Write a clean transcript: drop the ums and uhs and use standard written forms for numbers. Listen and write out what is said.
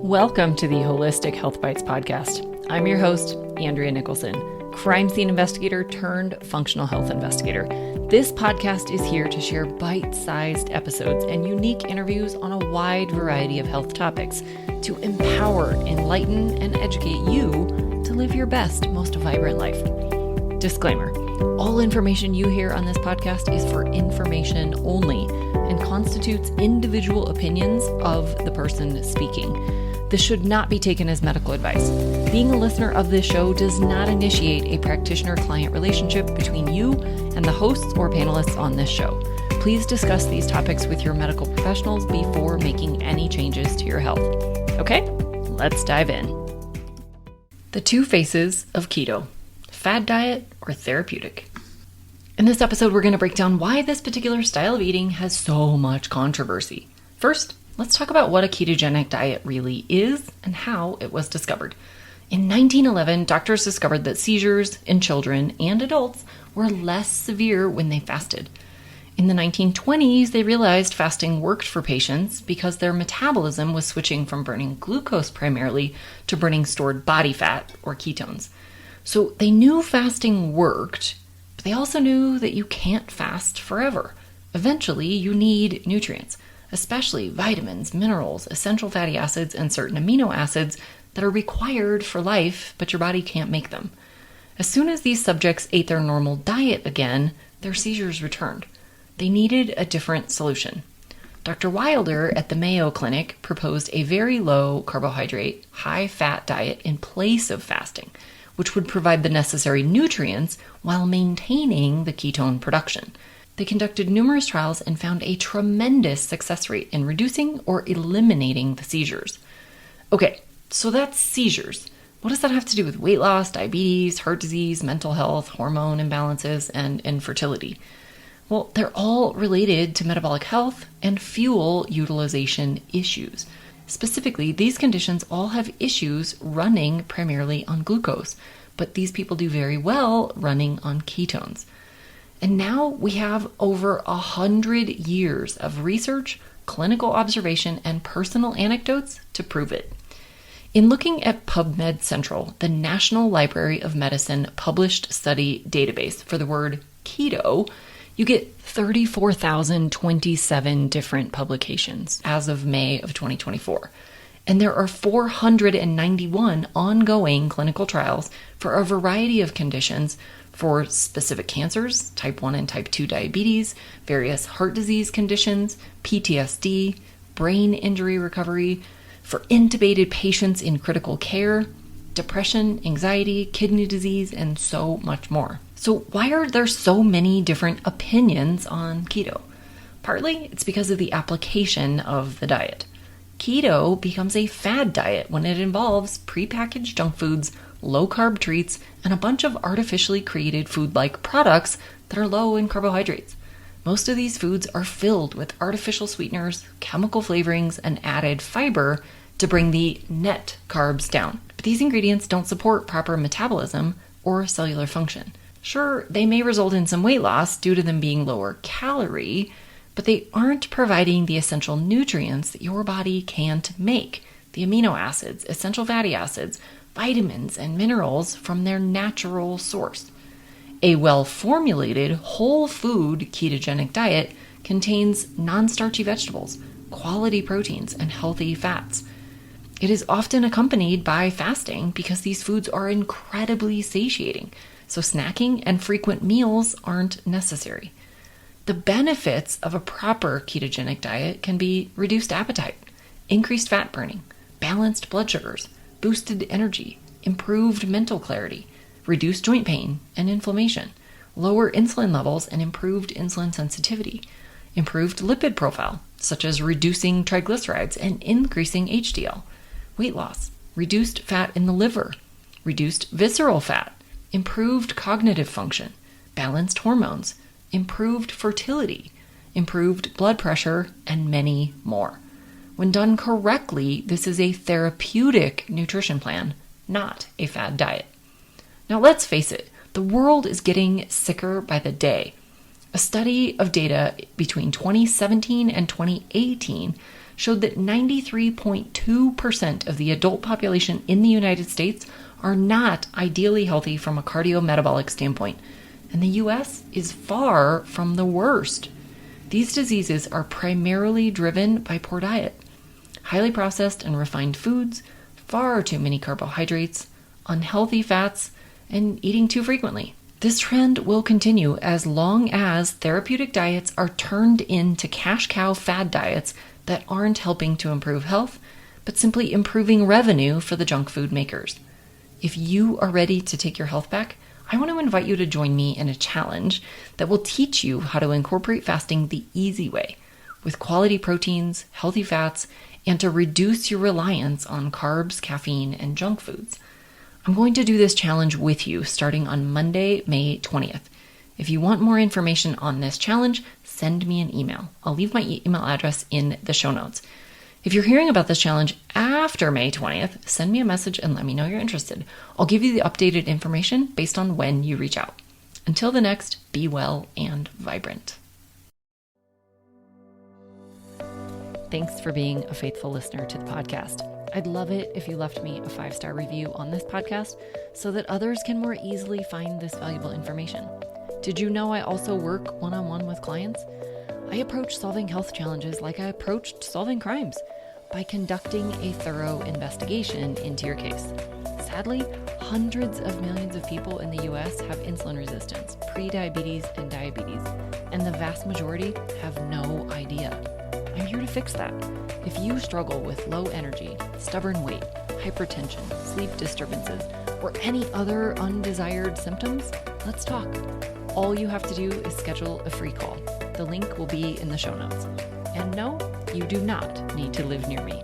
Welcome to the Holistic Health Bites podcast. I'm your host, Andrea Nicholson, crime scene investigator turned functional health investigator. This podcast is here to share bite-sized episodes and unique interviews on a wide variety of health topics to empower, enlighten, and educate you to live your best, most vibrant life. Disclaimer: all information you hear on this podcast is for information only and constitutes individual opinions of the person speaking. This should not be taken as medical advice. Being a listener of this show does not initiate a practitioner-client relationship between you and the hosts or panelists on this show. Please discuss these topics with your medical professionals before making any changes to your health. Okay, let's dive in. The Two Faces of Keto: fad diet or therapeutic? In this episode, we're going to break down why this particular style of eating has so much controversy. First, let's talk about what a ketogenic diet really is and how it was discovered. In 1911, doctors discovered that seizures in children and adults were less severe when they fasted. In the 1920s, they realized fasting worked for patients because their metabolism was switching from burning glucose primarily to burning stored body fat or ketones. So they knew fasting worked, but they also knew that you can't fast forever. Eventually, you need nutrients, especially vitamins, minerals, essential fatty acids, and certain amino acids that are required for life, but your body can't make them. As soon as these subjects ate their normal diet again, their seizures returned. They needed a different solution. Dr. Wilder at the Mayo Clinic proposed a very low carbohydrate, high fat diet in place of fasting, which would provide the necessary nutrients while maintaining the ketone production. They conducted numerous trials and found a tremendous success rate in reducing or eliminating the seizures. Okay, so that's seizures. What does that have to do with weight loss, diabetes, heart disease, mental health, hormone imbalances, and infertility? Well, they're all related to metabolic health and fuel utilization issues. Specifically, these conditions all have issues running primarily on glucose, but these people do very well running on ketones. And now we have over 100 years of research, clinical observation, and personal anecdotes to prove it. In looking at PubMed Central, the National Library of Medicine published study database for the word keto, you get 34,027 different publications as of May of 2024. And there are 491 ongoing clinical trials for a variety of conditions for specific cancers, type 1 and type 2 diabetes, various heart disease conditions, PTSD, brain injury recovery, for intubated patients in critical care, depression, anxiety, kidney disease, and so much more. So why are there so many different opinions on keto? Partly, it's because of the application of the diet. Keto becomes a fad diet when it involves prepackaged junk foods, low-carb treats, and a bunch of artificially created food-like products that are low in carbohydrates. Most of these foods are filled with artificial sweeteners, chemical flavorings, and added fiber to bring the net carbs down. But these ingredients don't support proper metabolism or cellular function. Sure, they may result in some weight loss due to them being lower calorie, but they aren't providing the essential nutrients that your body can't make, the amino acids, essential fatty acids, vitamins, and minerals from their natural source. A well-formulated, whole food ketogenic diet contains non-starchy vegetables, quality proteins, and healthy fats. It is often accompanied by fasting because these foods are incredibly satiating, so snacking and frequent meals aren't necessary. The benefits of a proper ketogenic diet can be reduced appetite, increased fat burning, balanced blood sugars, boosted energy, improved mental clarity, reduced joint pain and inflammation, lower insulin levels and improved insulin sensitivity, improved lipid profile, such as reducing triglycerides and increasing HDL, weight loss, reduced fat in the liver, reduced visceral fat, improved cognitive function, balanced hormones, improved fertility, improved blood pressure, and many more. When done correctly, this is a therapeutic nutrition plan, not a fad diet. Now let's face it, the world is getting sicker by the day. A study of data between 2017 and 2018 showed that 93.2% of the adult population in the United States are not ideally healthy from a cardiometabolic standpoint, and the US is far from the worst. These diseases are primarily driven by poor diet, highly processed and refined foods, far too many carbohydrates, unhealthy fats, and eating too frequently. This trend will continue as long as therapeutic diets are turned into cash cow fad diets that aren't helping to improve health, but simply improving revenue for the junk food makers. If you are ready to take your health back, I want to invite you to join me in a challenge that will teach you how to incorporate fasting the easy way, with quality proteins, healthy fats, and to reduce your reliance on carbs, caffeine, and junk foods. I'm going to do this challenge with you starting on Monday, May 20th. If you want more information on this challenge, send me an email. I'll leave my email address in the show notes. If you're hearing about this challenge after May 20th, send me a message and let me know you're interested. I'll give you the updated information based on when you reach out. Until the next, be well and vibrant. Thanks for being a faithful listener to the podcast. I'd love it if you left me a 5-star review on this podcast so that others can more easily find this valuable information. Did you know I also work one-on-one with clients? I approach solving health challenges like I approached solving crimes, by conducting a thorough investigation into your case. Sadly, hundreds of millions of people in the US have insulin resistance, prediabetes, and diabetes, and the vast majority have no idea. I'm here to fix that. If you struggle with low energy, stubborn weight, hypertension, sleep disturbances, or any other undesired symptoms, let's talk. All you have to do is schedule a free call. The link will be in the show notes. And no, you do not need to live near me.